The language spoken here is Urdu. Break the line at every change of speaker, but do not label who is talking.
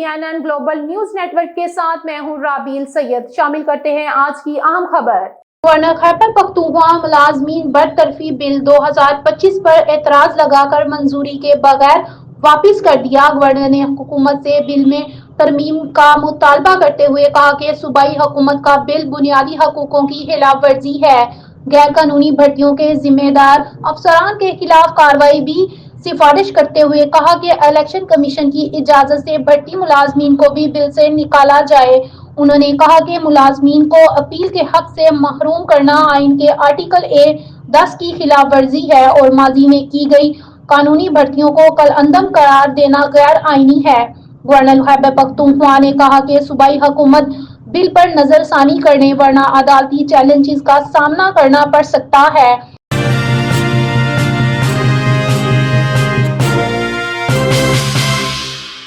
CNN global news network کے ساتھ میں ہوں رابیل سید۔ شامل کرتے ہیں آج کی اہم خبر۔ گورنر خیبر پختونخوا ملازمین برطرفی بل 2025 پر اعتراض لگا کر منظوری کے بغیر واپس کر دیا۔ گورنر نے حکومت سے بل میں ترمیم کا مطالبہ کرتے ہوئے کہا کہ صوبائی حکومت کا بل بنیادی حقوقوں کی خلاف ورزی ہے۔ غیر قانونی بھرتیوں کے ذمہ دار افسران کے خلاف کارروائی بھی سفارش کرتے ہوئے کہا کہ الیکشن کمیشن کی اجازت سے بھرتی ملازمین کو بھی بل سے نکالا جائے۔ انہوں نے کہا کہ ملازمین کو اپیل کے حق سے محروم کرنا آئین کے آرٹیکل 10 کی خلاف ورزی ہے اور ماضی میں کی گئی قانونی بھرتیوں کو کالعدم قرار دینا غیر آئینی ہے۔ گورنر خیبر پختونخوا نے کہا کہ صوبائی حکومت بل پر نظر ثانی کرے ورنہ عدالتی چیلنجز کا سامنا کرنا پڑ سکتا ہے۔